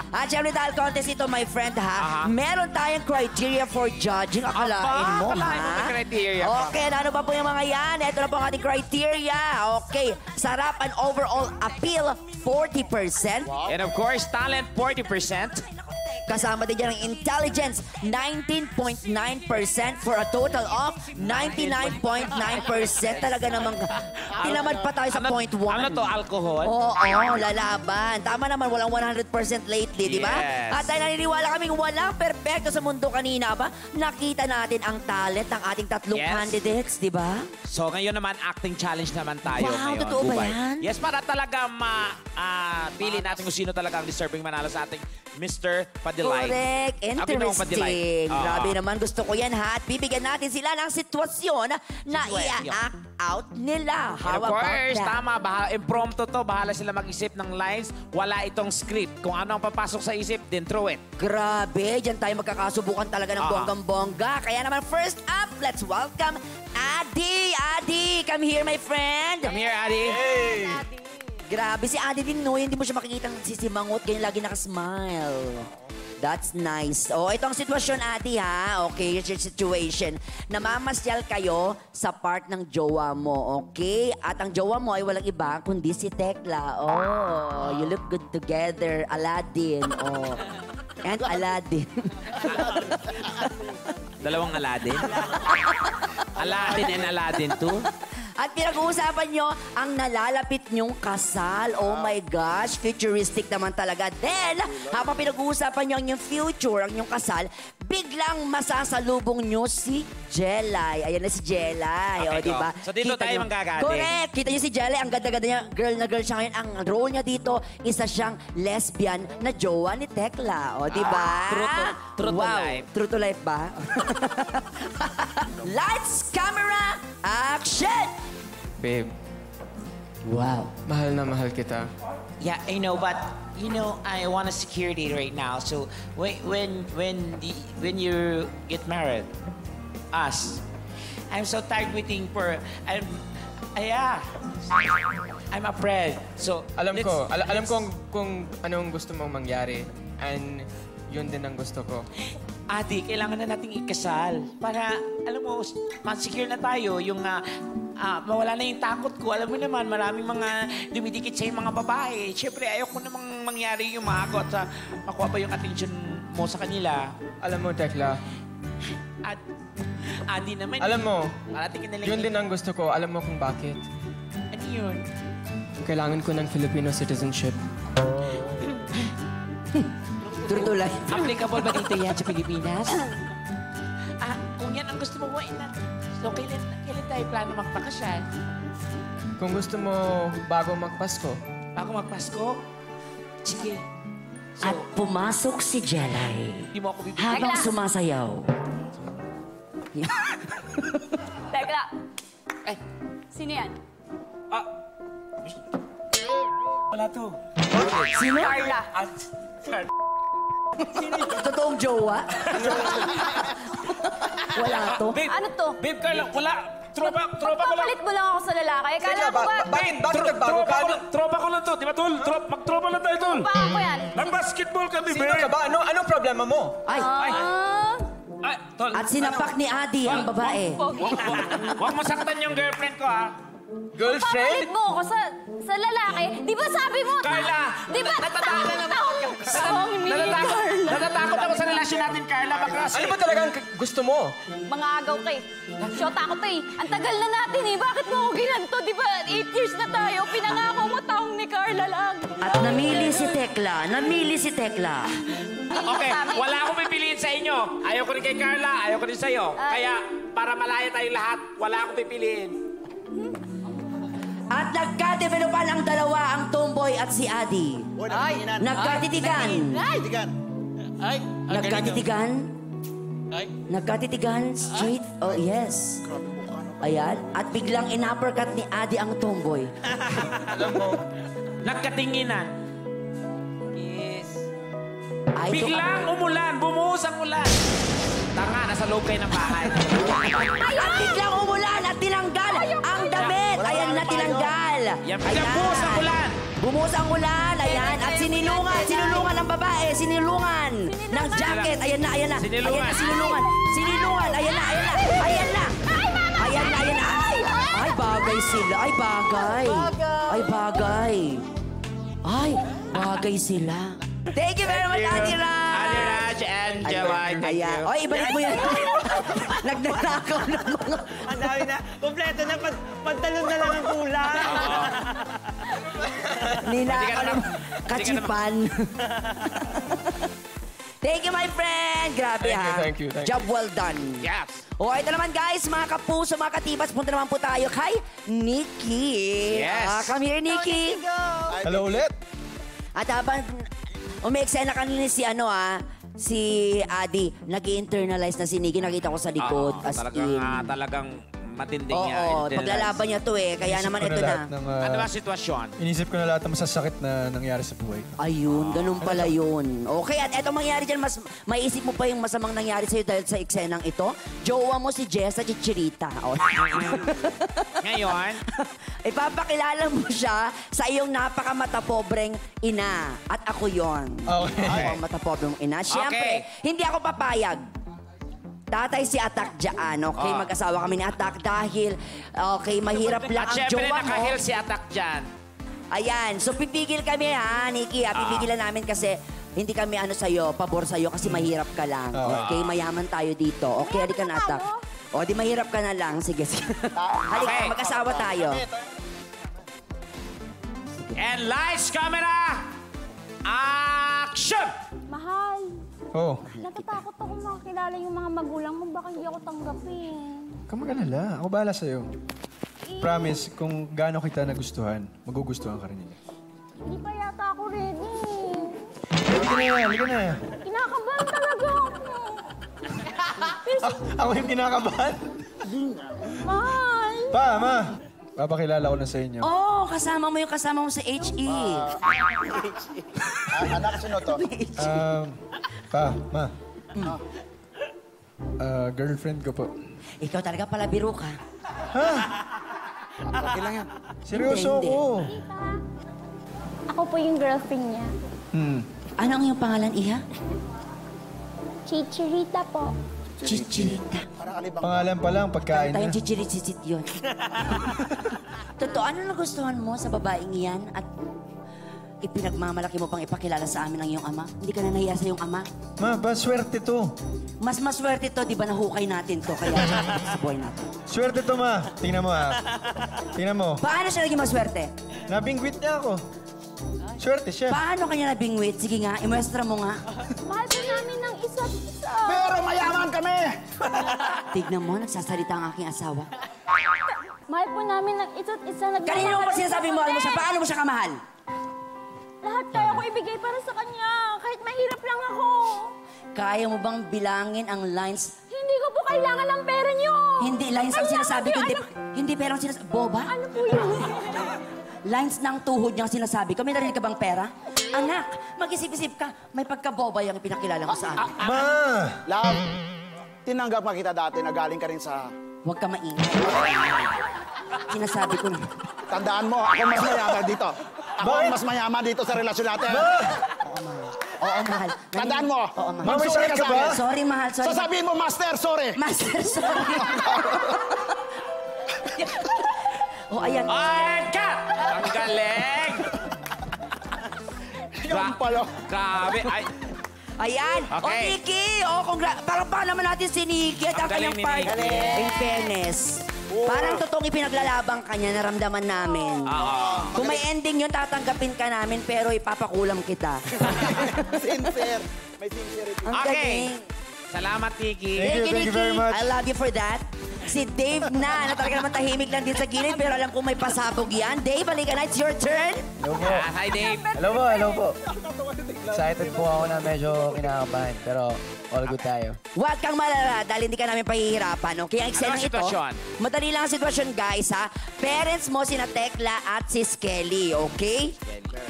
At syempre dahil contest ito, my friend, ha? Meron tayong criteria for judging. Akalain mo, akalain mo ha? may criteria pa. Okay, ano pa po yung mga yan? Ito na po ang ating criteria. Okay, sarap and overall appeal, 40%. And of course, talent, 40%. Kasama din dyan ang intelligence, 19.9% for a total of 99.9%. Talaga namang tinamad pa tayo sa point 1. Ano to, alcohol? Oo, lalaban. Tama naman, walang 100% lately, di ba? Yes. At dahil naniniwala kaming walang perpekto sa mundo kanina ba, nakita natin ang talent ng ating tatlong candidates, di ba? So ngayon naman, acting challenge naman tayo Wow, ngayon. totoo ba Bubay. yan? Yes, para talaga pili natin kung sino talaga ang deserving manalo sa ating Mr. Padilay. Correct. Interesting. Oo. Grabe naman, gusto ko yan, ha? At bibigyan natin sila ng sitwasyon na i-act out nila. And How of about course, that? tama, impromptu to, bahala sila mag-isip ng lines. Wala itong script. Kung ano ang papasok sa isip, then throw it. Grabe, dyan tayo magkakasubukan talaga ng bonggang-bongga. Kaya naman, first up, let's welcome Adi. Adi, come here, my friend. Come here, Adi. Hey! Grabe, si Adi din, no? Hindi mo siya makikita sisimangot, ganyan lagi nakasmile. That's nice. Oh, ito ang sitwasyon, Adi, ha? Okay, here's your situation. Namamasyal kayo sa part ng jowa mo, okay? At ang jowa mo ay walang iba kundi si Tekla. Oh, you look good together. Aladdin, oh. And Aladdin. Dalawang Aladdin. Aladdin and Aladdin too. At pinag-uusapan nyo ang nalalapit nyong kasal. Oh my gosh, futuristic naman talaga. Then, habang pinag-uusapan nyo ang inyong future, ang inyong kasal, biglang masasalubong nyo si Jelay. Ayan na si Jelay, Okay, o diba? so dito Kita tayo nyo. manggagaling. Correct! Kita nyo si Jelay, ang ganda-ganda niya. Girl na girl siya ngayon. Ang role niya dito, isa siyang lesbian na jowa ni Tekla. O diba? True to wow. life. True to life ba? Lights, camera, action! Babe, Wow. mahal na mahal kita. Yeah, I know, but you know, I want a security right now. So when you get married, us, I'm so tired waiting for. I'm afraid. So Alam ko, alam let's- ko kung anong gusto mong mangyari. And yun din ang gusto ko. Ate, kailangan na nating ikasal para, alam mo, ma-secure na tayo. Yung mawala na yung takot ko. Alam mo naman, maraming mga dumidikit sa mga babae. Siyempre, ayoko namang mangyari yung mahagot sa makuha pa yung attention mo sa kanila. Alam mo, Tekla, At, Adi naman. alam mo, Parating ka na lang. yun din ang gusto ko. Alam mo kung bakit. Ano yun? Kailangan ko ng Filipino citizenship. True to life. Applicable ba dito yan sa Pilipinas? Kung yan ang gusto mo, why not? So, kailan tayo plano magpakasal? Kung gusto mo bago magpasko, Bago magpasko? Sige. At pumasok si Jelay Di mo ako bibigyan. habang sumasayaw. Tekla, Eh, sino yan? wala to. Sino? Carla. Totoong jowa? Wala to. Babe, Ano to? babe, Carla, wala. Tropa ko lang. Magpapalit mo lang ako sa lalaki. Kala ko ba? bakit nagbago ka? Tropa ko lang to. Di ba, Tol? Magtropa lang tayo, Tol. Baka ko yan. Nag-basketball kami, Sino ka ba? Anong problema mo? Ay, Ay, Tol. at sinapak ni Adi ang babae. Huwag mo saktan yung girlfriend ko, ha? Girlfriend? Papalit mo ako sa lalaki. Di ba sabi mo? Carla! Di ba? Natatakot ako sa relasyon natin, Carla. Baka Ano ba talagang gusto mo? Mga agaw kay. Shot ako to eh. Ang tagal na natin eh. Bakit mo ako ginanto? Di ba 8 years na tayo? Pinangako mo taong ni Carla lang. At namili si Tekla. Namili si Tekla. Okay, wala akong pipiliin sa inyo. Ayaw ko rin kay Carla, ayaw ko rin sa'yo. Kaya, para malaya tayong lahat, wala akong pipiliin. At nagka-developan ang dalawa, ang tomboy at si Adi. Nagkatitigan. Nagkatitigan. Nagkatitigan. Straight. Oh, yes. Ayan. At biglang in-uppercut ni Adi ang tomboy. Nagkatinginan. Ay, Biglang umulan, bumuhos ang ulan. Tanga, nasa loob kayo ng bahay. At biglang umulan at tinanggal ang damit. Ayan na tinanggal. Yan, biglang buhos ang ulan. Bumuhos ang ulan. Ayan. At sinulungan ng babae sinilungan ng jacket. Ayan na, ayan na. Sinilungan. Ayan na, sinilungan. Sinilungan. Ayan na, ayan na. Ayan na. Ayan na, ayan na. Ay, bagay sila. Ay, bagay. Ay, bagay. Ay, bagay sila. Thank you very much, Ate Raj. Ate Raj and Jelay, thank you. Ayan. Oy, ibalik mo yan. Nagdalakaw ng mga... Ang dami na. Kompleto na. Pantalon na lang ang kulang. Ninakaw ng kachipan. Thank you, my friend. Grabe, ha? Thank you. Job well done. Yes. O, ito naman, guys, mga kapuso, mga katibas, punta naman po tayo kay Nikki. Yes. Come here, Nikki. Hello ulit. At habang umeksena kanina si Adi, nag-internalize na si Nikki. Nakita ko sa likod. As in. Talagang matinding Oo, niya. paglalaban niya to eh. Kaya naman ito na. Ano ba sitwasyon? Inisip ko na lahat ng masasakit na nangyari sa buhay ko. Ayun, ganun pala yun. Okay, at eto mangyari dyan, mas maisip mo pa yung masamang nangyari sa'yo dahil sa eksenang ito. Jowa mo si Jessa Chichirita. Oh. Ngayon, Ipapakilala mo siya sa iyong napakamatapobreng ina. At ako yon. Okay. Ako ang matapobreng ina. Siyempre, hindi ako papayag. Tatay si Atak dyan, okay? Mag-asawa kami ni Atak dahil, okay, mahirap lang at ang syempre jowa mo. nakahil si Atak dyan. Ayan, so pipigil kami ha, Nikki. Pipigilan namin kasi hindi kami sa'yo, pabor sa'yo kasi mahirap ka lang. Okay, mayaman tayo dito. Okay, halika na, Atak. O, di mahirap ka na lang. Sige, sige. Halika, Okay. mag-asawa tayo. And lights, camera, action! Mahal, Oh, natatakot ako makakilala yung mga magulang mo. Baka hindi ako tanggapin. kamagalala. Ako bahala sa'yo. Promise, kung gaano kita nagustuhan, magugustuhan ka rin nila. Hindi pa yata ako ready. Halika na. Kinakabahan talaga ako. Ako yung kinakabahan. Mahal. Ma. Papakilala ko na sa inyo. Oh, kasama mo yung kasama mo sa HE. Anak, sino to? Ma. Girlfriend ko po. Ikaw talaga pala biro ka. Okay lang yan. Seryoso Hindi. ako. Ako po yung girlfriend niya. Ano ang iyong pangalan, Iha? Chichirita po. Chichirita. Pangalan pa lang, pagkain Tayong na. chichirit-chichit yun. Totoo, ano nagustuhan mo sa babaeng iyan at ipinagmamalaki mo pang ipakilala sa amin ang iyong ama? Hindi ka na nahiya sa iyong ama? Ma, ba swerte to? Mas maswerte to, di ba nahukay natin to, kaya sa buhay natin. Swerte to, ma. Tingnan mo, ha. Tingnan mo. Paano siya naging maswerte? Nabingwit niya ako. Swerte siya. Paano kanya nabingwit? Sige nga, imuestra mo nga. Mahal po namin ng isa't isa. Pero mayaman kami! Tignan mo, nagsasalita ang aking asawa. Mahal po namin ng isa't isa. Kanino mo sinasabi mo, ano mo siya? Paano mo siya kamahal? Lahat kaya ko ibigay para sa kanya. Kahit mahirap lang ako. Kaya mo bang bilangin ang lines? Hindi ko po kailangan ng pera niyo. Hindi lines ang Kailangan sinasabi ko ko. yung Hindi pera ang sinasabi. Boba? Ano po yun? Lines ng tuhod niyang sinasabi ko. May narinig ka bang pera? Anak, mag-isip-isip ka. May pagkaboba yung pinakilala mo sa akin. Ma! Love, tinanggap nga kita dati na galing ka rin sa... Huwag ka maingay. Sinasabi ko na. Tandaan mo, ako mas mayaman dito. Ako ang mas mayaman dito sa relasyon natin. Oo, mahal. Tandaan mo. Oo, mahal. Ma, may Sorry sakit ka ka sa ba? akin. Sorry, mahal. Sorry. Sasabihin mo, Master, sorry. Master, sorry. Oh, ayan. And cut! Ang galing! Yung pala. Grabe. Ay, Ayan. Okay. O, Nikki. O, parang pa naman natin si Nikki at ang Ang galing kanyang ni partner. Nikki. In fairness. Parang totoong ipinaglalabang ka niya, naramdaman namin. Kung may ending yun, tatanggapin ka namin, pero ipapakulam kita. Sincere. May sincerity. Ang Okay. galing. salamat, Tiki. Thank you very much. I love you for that. Si Dave na talaga naman tahimik lang din sa gilid, pero alam kong may pasabog yan. Dave, halika na. It's your turn. Hello po. Hi, Dave. Hello po. Excited po ako na medyo kinakabahan, pero all good tayo. Huwag kang malala dahil hindi ka namin pahihirapan. Okay, ang eksenang Ano ang ito, sitwasyon? madali lang ang sitwasyon, guys, ha? Parents mo, sina Tekla at si Skelly, okay?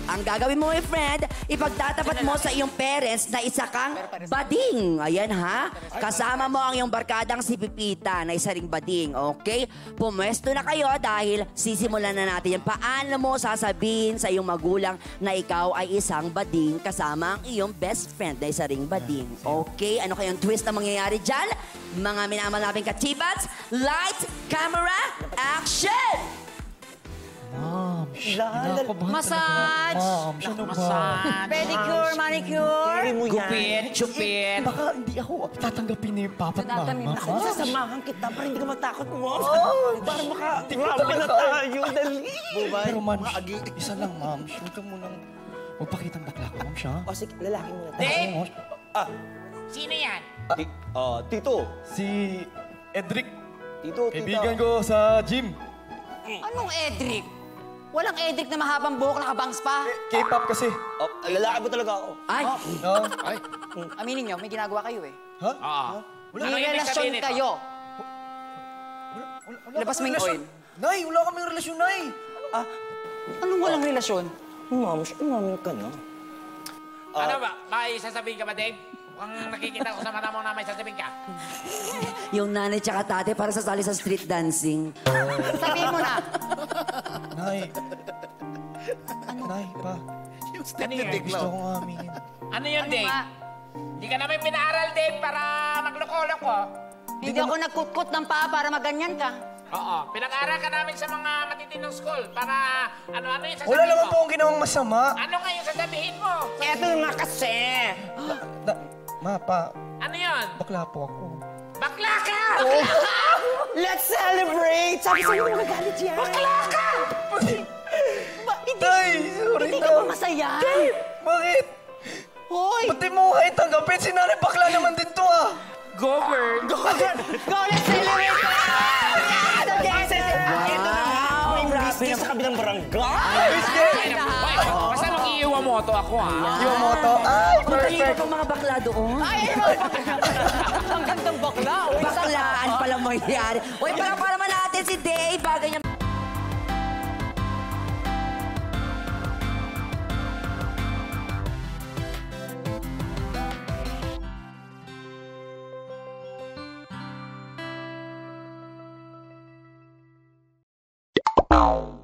Ang gagawin mo, my friend, ipagtatapat mo sa iyong parents na isa kang bading. Ayan ha. Kasama mo ang iyong barkadang si Pipita na isa ring bading. Okay? Pumwesto na kayo dahil sisimulan na natin yan. Paano mo sasabihin sa iyong magulang na ikaw ay isang bading kasama ang iyong best friend na isa ring bading? Okay? Ano kayang twist na mangyayari dyan? Mga minamahal namin kachibats, light, camera, action! Massage! Massage. Pedicure, manicure. mo yan. Gupit, chupit. Baka hindi ako tatanggapin ni Papa at Mama. Ako, sasamahan kita para hindi ka matakot mo. Para maka-drama na tayo. Dali. Pero ma'am, isa lang ma'am. Huwag ka munang magpakitang bakla ka ma'am siya. O sige, lalaki muna tayo. Dave! Sino yan? Tito. Si Edric, Tito, kaibigan ko sa gym. Anong Edric? Walang Edric na mahabang buhok nakabangs pa. K-pop kasi. Lalaki mo talaga ako. Ay! Aminin nyo, may ginagawa kayo eh. Oo. May relasyon kayo. Labas mo yung oil. Nay, wala kaming relasyon, Nay. Anong walang relasyon? Umamin ka na. Ano ba? May sasabihin ka ba, Dave? Kung nakikita ko sa mata mo na may sasabihin ka. Yung nanay tsaka tate para sasali sa street dancing. Sabihin mo na. Nay. Nay, pa. Ano yun? Gusto kong aminin. Ano yun, Dave? Ma, Hindi ka namin pinaaral, Dave, para magloko-loko. hindi ako nagkutkot ng paa para maganyan ka. Oo. Pinag-aaral ka namin sa mga matitinong school para ano-ano yung sasabihin Wala naman mo. po akong ginawang masama. Ano nga yung sasabihin mo? Eto nga kasi. Ma, pa, Ano yun? bakla po ako. Bakla ka! Let's celebrate! Sabi sa'yo mo nagalit yan. Bakla ka! Tay, sorry Hindi na. ka ba masaya? Bakit? Hoy! Pati mo kahit tanggapin, si nanay bakla naman din to ah. Go, bird! Go, let's celebrate! Ito na nga, may business sa kabilang barangay. Hoy, basta mag-iiwa mo to ako, ha? Yung moto, ay, Punta niyo perfect. pa mga bakla doon. Ang gandang bakla. Baklaan pala mangyayari. Uy, para naman natin si Dave. Bagay niya. Ow.